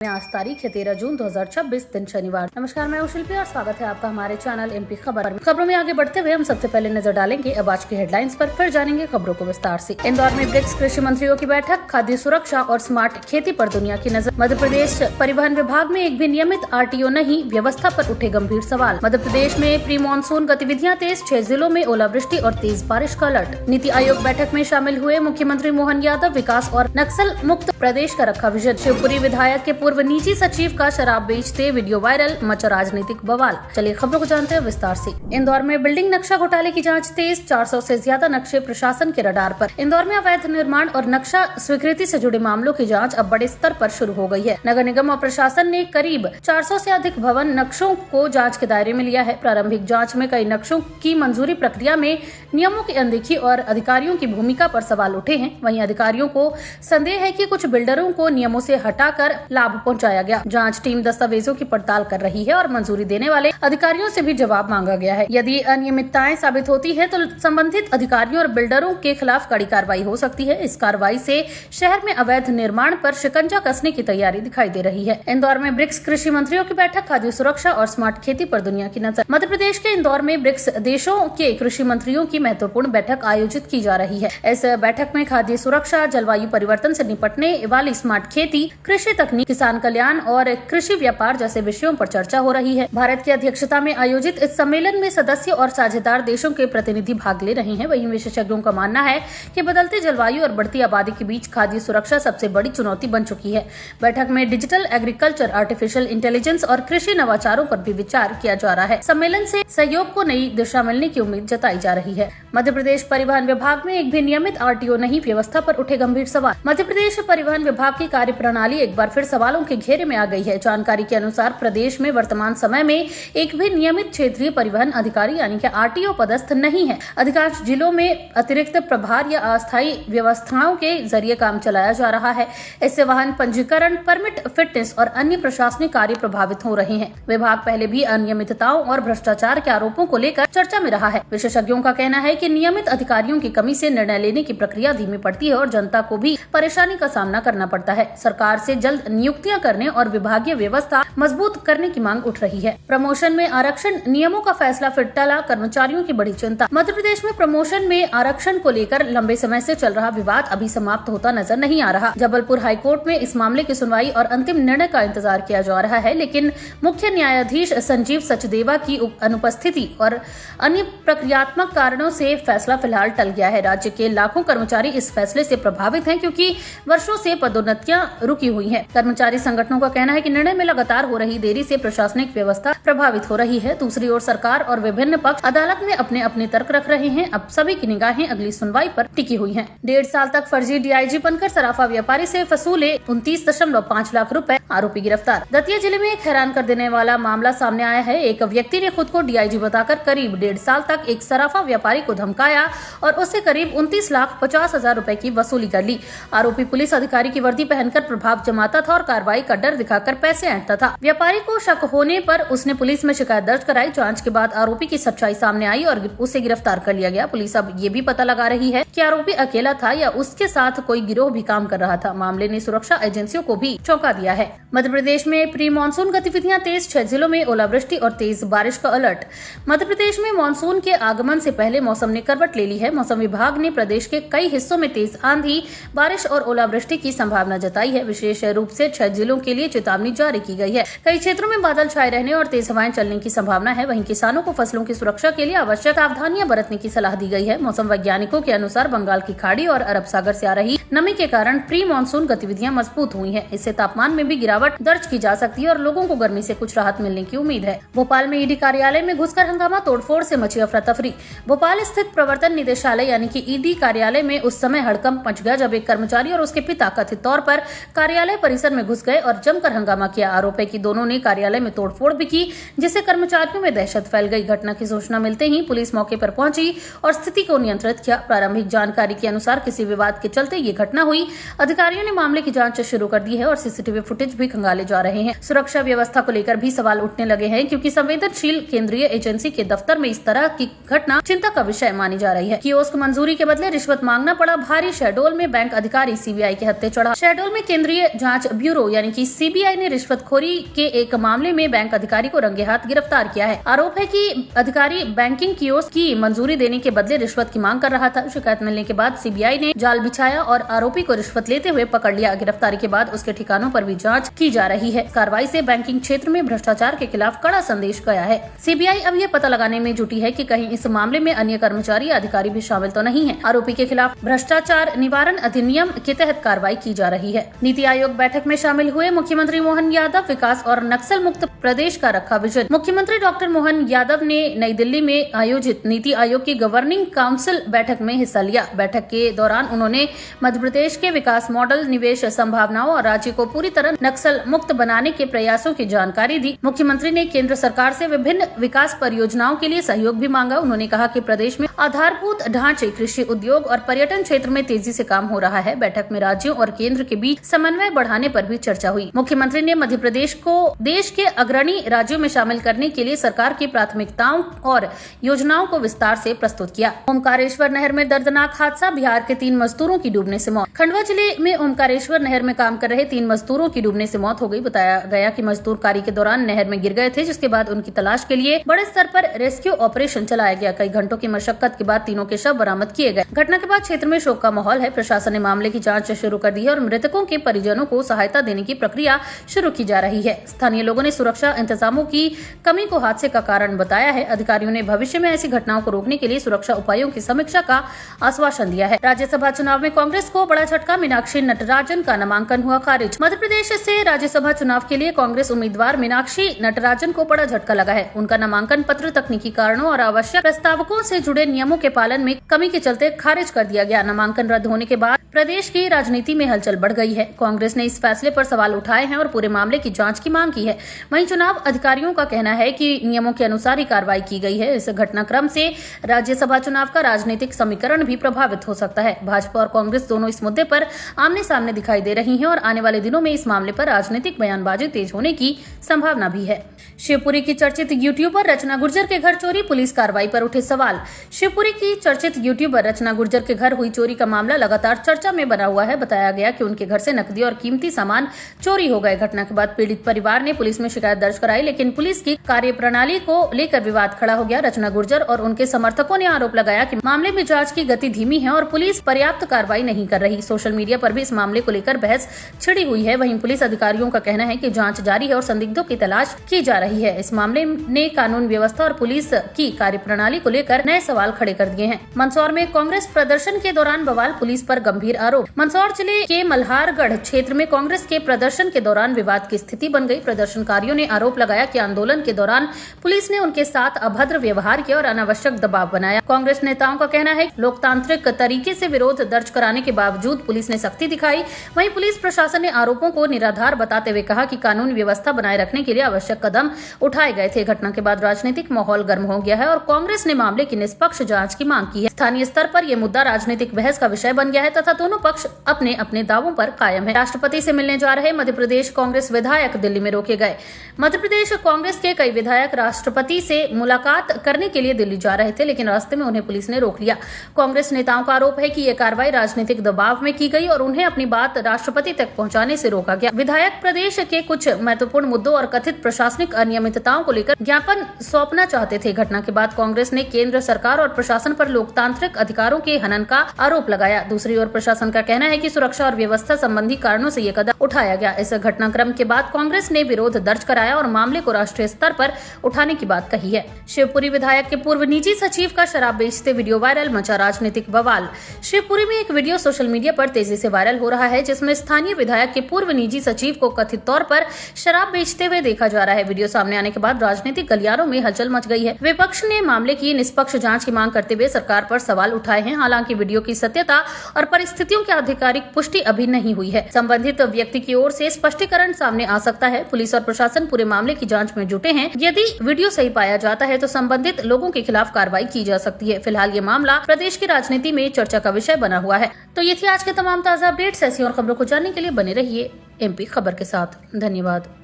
आज तारीख है 13 जून 2026 दिन शनिवार। नमस्कार, मैं शिल्पी और स्वागत है आपका हमारे चैनल एमपी खबर। खबरों में आगे बढ़ते हुए हम सबसे पहले नजर डालेंगे अब आज की हेडलाइंस पर, फिर जानेंगे खबरों को विस्तार से। इंदौर में ब्रिक्स कृषि मंत्रियों की बैठक, खाद्य सुरक्षा और स्मार्ट खेती पर दुनिया की नजर। मध्य प्रदेश परिवहन विभाग में एक भी नियमित आरटीओ नहीं, व्यवस्था पर उठे गंभीर सवाल। मध्य प्रदेश में प्री मानसून गतिविधियां तेज, 6 जिलों में ओलावृष्टि और तेज बारिश का अलर्ट। नीति आयोग बैठक में शामिल हुए मुख्यमंत्री मोहन यादव, विकास और नक्सल मुक्त प्रदेश का रखा विजन। शिवपुरी विधायक के पूर्व निजी सचिव का शराब बेचते वीडियो वायरल, मचा राजनीतिक बवाल। चलिए खबरों को जानते हैं विस्तार से। इंदौर में बिल्डिंग नक्शा घोटाले की जांच तेज, 400 से ज्यादा नक्शे प्रशासन के रडार पर। इंदौर में अवैध निर्माण और नक्शा स्वीकृति से जुड़े मामलों की जांच अब बड़े स्तर पर शुरू हो गई है। नगर निगम और प्रशासन ने करीब 400 से अधिक भवन नक्शों को जांच के दायरे में लिया है। प्रारंभिक जांच में कई नक्शों की मंजूरी प्रक्रिया में नियमों की अनदेखी और अधिकारियों की भूमिका पर सवाल उठे हैं। वहीं अधिकारियों को संदेह है कि कुछ बिल्डरों को नियमों से हटाकर लाभ पहुंचाया गया। जांच टीम दस्तावेजों की पड़ताल कर रही है और मंजूरी देने वाले अधिकारियों से भी जवाब मांगा गया है। यदि अनियमितताएं साबित होती है तो संबंधित अधिकारियों और बिल्डरों के खिलाफ कड़ी कार्रवाई हो सकती है। इस कार्रवाई से शहर में अवैध निर्माण पर शिकंजा कसने की तैयारी दिखाई दे रही है। इंदौर में ब्रिक्स कृषि मंत्रियों की बैठक, खाद्य सुरक्षा और स्मार्ट खेती पर दुनिया की नजर। मध्य प्रदेश के इंदौर में ब्रिक्स देशों के कृषि मंत्रियों की महत्वपूर्ण बैठक आयोजित की जा रही है। इस बैठक में खाद्य सुरक्षा, जलवायु परिवर्तन से निपटने वाली स्मार्ट खेती, कृषि तकनीक, किसान कल्याण और कृषि व्यापार जैसे विषयों पर चर्चा हो रही है। भारत की अध्यक्षता में आयोजित इस सम्मेलन में सदस्य और साझेदार देशों के प्रतिनिधि भाग ले रहे हैं। वहीं विशेषज्ञों का मानना है कि बदलते जलवायु और बढ़ती आबादी के बीच खाद्य सुरक्षा सबसे बड़ी चुनौती बन चुकी है। बैठक में डिजिटल एग्रीकल्चर, आर्टिफिशियल इंटेलिजेंस और कृषि नवाचारों पर भी विचार किया जा रहा है। सम्मेलन से सहयोग को नई दिशा मिलने की उम्मीद जताई जा रही है। मध्य प्रदेश परिवहन विभाग में एक भी नियमित आरटीओ नहीं, व्यवस्था पर उठे गंभीर सवाल। मध्य प्रदेश परिवहन विभाग की कार्यप्रणाली एक बार फिर सवालों के घेरे में आ गई है। जानकारी के अनुसार प्रदेश में वर्तमान समय में एक भी नियमित क्षेत्रीय परिवहन अधिकारी यानी कि आरटीओ पदस्थ नहीं है। अधिकांश जिलों में अतिरिक्त प्रभार या अस्थायी व्यवस्थाओं के जरिए काम चलाया जा रहा है। इससे वाहन पंजीकरण, परमिट, फिटनेस और अन्य प्रशासनिक कार्य प्रभावित हो रहे हैं। विभाग पहले भी अनियमितताओं और भ्रष्टाचार के आरोपों को लेकर चर्चा में रहा है। विशेषज्ञों का कहना है कि नियमित अधिकारियों की कमी से निर्णय लेने की प्रक्रिया धीमी पड़ती है और जनता को भी परेशानी का सामना करना पड़ता है। सरकार से जल्द नियुक्तियां करने और विभागीय व्यवस्था मजबूत करने की मांग उठ रही है। प्रमोशन में आरक्षण नियमों का फैसला फिर टला, कर्मचारियों की बड़ी चिंता। मध्य प्रदेश में प्रमोशन में आरक्षण को लेकर लंबे समय से चल रहा विवाद अभी समाप्त होता नजर नहीं आ रहा। जबलपुर हाईकोर्ट में इस मामले की सुनवाई और अंतिम निर्णय का इंतजार किया जा रहा है, लेकिन मुख्य न्यायाधीश संजीव सचदेवा की अनुपस्थिति और अन्य प्रक्रियात्मक कारणों से फैसला फिलहाल टल गया है। राज्य के लाखों कर्मचारी इस फैसले से प्रभावित हैं, क्योंकि वर्षों से पदोन्नतियां रुकी हुई हैं। कर्मचारी संगठनों का कहना है कि निर्णय में लगातार हो रही देरी से प्रशासनिक व्यवस्था प्रभावित हो रही है। दूसरी ओर सरकार और विभिन्न पक्ष अदालत में अपने अपने तर्क रख रहे हैं। अब सभी की निगाहें अगली सुनवाई पर टिकी हुई हैं। 1.5 साल तक फर्जी डीआईजी बनकर सराफा व्यापारी से वसूले 29.5 लाख रुपए, आरोपी गिरफ्तार। दतिया जिले में एक हैरान कर देने वाला मामला सामने आया है। एक व्यक्ति ने खुद को डीआईजी बताकर करीब 1.5 साल तक एक सराफा व्यापारी को धमकाया और उससे करीब 29,50,000 रुपए की वसूली कर ली। आरोपी पुलिस अधिकारी की वर्दी पहनकर प्रभाव जमाता था और कार्रवाई का डर दिखाकर पैसे ऐंठता था। व्यापारी को शक होने पर उसने पुलिस में शिकायत दर्ज कराई। जांच के बाद आरोपी की सच्चाई सामने आई और उसे गिरफ्तार कर लिया गया। पुलिस अब ये भी पता लगा रही है कि आरोपी अकेला था या उसके साथ कोई गिरोह भी काम कर रहा था। मामले ने सुरक्षा एजेंसियों को भी चौंका दिया है। मध्य प्रदेश में प्री मानसून गतिविधियां तेज, 6 जिलों में ओलावृष्टि और तेज बारिश का अलर्ट। मध्य प्रदेश में मानसून के आगमन से पहले मौसम ने करवट ले ली है। मौसम विभाग ने प्रदेश के कई हिस्सों में तेज आंधी, बारिश और ओलावृष्टि की संभावना जताई है। विशेष रूप से 6 जिलों के लिए चेतावनी जारी की गई है। कई क्षेत्रों में बादल छाए रहने और तेज हवाएं चलने की संभावना है। वहीं किसानों को फसलों की सुरक्षा के लिए आवश्यक सावधानियां बरतने की सलाह दी गई है। मौसम वैज्ञानिकों के अनुसार बंगाल की खाड़ी और अरब सागर से आ रही नमी के कारण प्री मानसून गतिविधियां मजबूत हुई हैं। इससे तापमान में भी गिरावट दर्ज की जा सकती है और लोगों को गर्मी से कुछ राहत मिलने की उम्मीद है। भोपाल में ईडी कार्यालय में घुसकर हंगामा, तोड़फोड़ से मची अफरा तफरी। भोपाल स्थित प्रवर्तन निदेशालय यानी कि ईडी कार्यालय में उस समय हड़कंप मच गया जब एक कर्मचारी और उसके पिता कथित तौर पर कार्यालय परिसर में घुस गए और जमकर हंगामा किया। आरोप है कि दोनों ने कार्यालय में तोड़फोड़ भी की, जिससे कर्मचारियों में दहशत फैल गई। घटना की सूचना मिलते ही पुलिस मौके पर पहुंची और स्थिति को नियंत्रित किया। प्रारंभिक जानकारी के अनुसार किसी विवाद के चलते ये घटना हुई। अधिकारियों ने मामले की जांच शुरू कर दी है और सीसीटीवी फुटेज भी खंगाले जा रहे हैं। सुरक्षा व्यवस्था को लेकर भी सवाल उठने लगे हैं, क्योंकि संवेदनशील केंद्रीय एजेंसी के दफ्तर में इस तरह की घटना चिंता का विषय मानी जा रही है। कियोस्क मंजूरी के बदले रिश्वत मांगना पड़ा भारी। शहडोल में बैंक अधिकारी सीबीआई के हत्थे चढ़ा। शहडोल में केंद्रीय जांच ब्यूरो यानी कि सीबीआई ने रिश्वतखोरी के एक मामले में बैंक अधिकारी को रंगे हाथ गिरफ्तार किया है। आरोप है कि अधिकारी बैंकिंग कियोस्क की मंजूरी देने के बदले रिश्वत की मांग कर रहा था। शिकायत मिलने के बाद सीबीआई ने जाल बिछाया और आरोपी को रिश्वत लेते हुए पकड़ लिया। गिरफ्तारी के बाद उसके ठिकानों पर भी जांच की जा रही है। कार्रवाई से बैंकिंग क्षेत्र में भ्रष्टाचार के खिलाफ कड़ा संदेश गया है। सीबीआई अब यह पता लगाने में जुटी है कि कहीं इस मामले में अन्य कर्मचारी या अधिकारी भी शामिल तो नहीं है। आरोपी के खिलाफ भ्रष्टाचार निवारण अधिनियम के तहत कार्रवाई की जा रही है। नीति आयोग बैठक में शामिल हुए मुख्यमंत्री मोहन यादव। विकास और नक्सल मुक्त प्रदेश का रखा विजन। मुख्यमंत्री डॉक्टर मोहन यादव ने नई दिल्ली में आयोजित नीति आयोग की गवर्निंग काउंसिल बैठक में हिस्सा लिया। बैठक के दौरान उन्होंने मध्य प्रदेश के विकास मॉडल, निवेश संभावनाओं और राज्य को पूरी तरह नक्सल मुक्त बनाने के प्रयासों की जानकारी दी। मुख्यमंत्री ने केंद्र सरकार से विभिन्न विकास परियोजनाओं के लिए सहयोग भी मांगा। उन्होंने कहा कि प्रदेश में आधारभूत ढांचे, कृषि उद्योग और पर्यटन क्षेत्र में तेजी से काम हो रहा है। बैठक में राज्यों और केंद्र के बीच समन्वय बढ़ाने पर भी चर्चा हुई। मुख्यमंत्री ने मध्य प्रदेश को देश के अग्रणी राज्यों में शामिल करने के लिए सरकार की प्राथमिकताओं और योजनाओं को विस्तार से प्रस्तुत किया। ओमकारेश्वर नहर में दर्दनाक हादसा। बिहार के 3 मजदूरों की डूबने से मौत। खंडवा जिले में ओमकारेश्वर नहर में काम कर रहे 3 मजदूरों की डूबने से मौत हो गई। बताया गया कि मजदूर कार्य के दौरान नहर में गिर गए थे, जिसके बाद उनकी तलाश के लिए बड़े स्तर पर रेस्क्यू ऑपरेशन चलाया गया। कई घंटों की मशक्कत के बाद तीनों के शव बरामद किए गए। घटना के बाद क्षेत्र में शोक का माहौल है। प्रशासन ने मामले की जांच शुरू कर दी है और मृतकों के परिजनों को सहायता देने की प्रक्रिया शुरू की जा रही है। स्थानीय लोगों ने सुरक्षा इंतजामों की कमी को हादसे का कारण बताया है। अधिकारियों ने भविष्य में ऐसी घटनाओं को रोकने के लिए सुरक्षा उपायों की समीक्षा का आश्वासन दिया है। राज्यसभा चुनाव में कांग्रेस को बड़ा झटका। मीनाक्षी नटराजन का नामांकन हुआ खारिज। मध्य प्रदेश से राज्यसभा चुनाव के लिए कांग्रेस उम्मीदवार मीनाक्षी नटराजन को बड़ा झटका लगा है। उनका नामांकन पत्र तकनीकी कारणों और आवश्यक प्रस्तावकों से जुड़े नियमों के पालन में कमी के चलते खारिज कर दिया गया। नामांकन रद्द होने के बाद प्रदेश की राजनीति में हलचल बढ़ गई है। कांग्रेस ने इस फैसले पर सवाल उठाए हैं और पूरे मामले की जांच की मांग की है। वहीं चुनाव अधिकारियों का कहना है कि नियमों के अनुसार ही कार्रवाई की गई है। इस घटनाक्रम से राज्यसभा चुनाव का राजनीतिक समीकरण भी प्रभावित हो सकता है। भाजपा और कांग्रेस दोनों इस मुद्दे पर आमने सामने दिखाई दे रही हैं और आने वाले दिनों में इस मामले पर राजनीतिक बयानबाजी तेज होने की संभावना भी है। शिवपुरी की चर्चित यूट्यूबर रचना गुर्जर के घर चोरी। पुलिस कार्रवाई पर उठे सवाल। शिवपुरी की चर्चित यूट्यूबर रचना गुर्जर के घर हुई चोरी का मामला लगातार चर्चा में बना हुआ है। बताया गया कि उनके घर से नकदी और कीमती सामान चोरी हो गए। घटना के बाद पीड़ित परिवार ने पुलिस में शिकायत दर्ज कराई, लेकिन पुलिस की कार्यप्रणाली को लेकर विवाद खड़ा हो गया। रचना गुर्जर और उनके समर्थकों ने आरोप लगाया कि मामले में जांच की गति धीमी है और पुलिस पर्याप्त कार्रवाई नहीं कर रही। सोशल मीडिया पर भी इस मामले को लेकर बहस छिड़ी हुई है। वहीं पुलिस अधिकारियों का कहना है कि जांच जारी है और संदिग्धों की तलाश की जा रही है। इस मामले ने कानून व्यवस्था और पुलिस की कार्यप्रणाली को लेकर नए सवाल खड़े कर दिए हैं। मंदसौर में कांग्रेस प्रदर्शन के दौरान बवाल। पुलिस पर गंभीर आरोप। मंदसौर जिले के मल्हारगढ़ क्षेत्र में कांग्रेस के प्रदर्शन के दौरान विवाद की स्थिति बन गई। प्रदर्शनकारियों ने आरोप लगाया कि आंदोलन के दौरान पुलिस ने उनके साथ अभद्र व्यवहार किया और अनावश्यक दबाव बनाया। कांग्रेस नेताओं का कहना है कि लोकतांत्रिक तरीके से विरोध दर्ज कराने के बावजूद पुलिस ने सख्ती दिखाई। वहीं पुलिस प्रशासन ने आरोपों को निराधार बताते हुए कहा कि कानून व्यवस्था बनाए रखने के लिए आवश्यक कदम उठाए गए थे। घटना के बाद राजनीतिक माहौल गर्म हो गया है और कांग्रेस ने मामले की निष्पक्ष जांच की मांग की है। स्थानीय स्तर पर यह मुद्दा राजनीतिक बहस का विषय बन गया है तथा दोनों पक्ष अपने अपने दावों पर कायम है। राष्ट्रपति से मिलने जा रहे मध्य प्रदेश कांग्रेस विधायक दिल्ली में रोके गए। मध्य प्रदेश कांग्रेस के कई विधायक राष्ट्रपति से मुलाकात करने के लिए दिल्ली जा रहे थे, लेकिन रास्ते में उन्हें पुलिस ने रोक लिया। कांग्रेस नेताओं का आरोप है कि यह कार्रवाई राजनीतिक दबाव में की गई और उन्हें अपनी बात राष्ट्रपति तक पहुंचाने से रोका गया। विधायक प्रदेश के कुछ महत्वपूर्ण मुद्दों और कथित प्रशासनिक अनियमितताओं को लेकर ज्ञापन सौंपना चाहते थे। घटना के बाद कांग्रेस ने केंद्र सरकार और प्रशासन पर लोकतांत्रिक अधिकारों के हनन का आरोप लगाया। दूसरी ओर प्रशासन का कहना है कि सुरक्षा और व्यवस्था संबंधी कारणों से ये कदम उठाया गया। इस घटनाक्रम के बाद कांग्रेस ने विरोध दर्ज कराया और मामले को राष्ट्रीय स्तर पर उठाने की बात कही है। शिवपुरी विधायक के पूर्व निजी सचिव का शराब बेचते वीडियो वायरल, मचा राजनीतिक बवाल। शिवपुरी में एक वीडियो सोशल मीडिया पर तेजी से वायरल हो रहा है, जिसमें स्थानीय विधायक के पूर्व निजी सचिव को कथित तौर पर शराब बेचते हुए देखा जा रहा है। वीडियो सामने आने के बाद राजनीतिक गलियारों में हलचल मच गई है। विपक्ष ने मामले की निष्पक्ष जांच की मांग करते हुए सरकार पर सवाल उठाए हैं। हालांकि वीडियो की सत्यता और परिस्थिति स्थितियों की आधिकारिक पुष्टि अभी नहीं हुई है। संबंधित व्यक्ति की ओर से स्पष्टीकरण सामने आ सकता है। पुलिस और प्रशासन पूरे मामले की जाँच में जुटे हैं। यदि वीडियो सही पाया जाता है तो संबंधित लोगों के खिलाफ कार्रवाई की जा सकती है। फिलहाल ये मामला प्रदेश की राजनीति में चर्चा का विषय बना हुआ है। तो ये थी आज के तमाम ताज़ा अपडेट्स। ऐसी और खबरों को जानने के लिए बने रहिए MP खबर के साथ। धन्यवाद।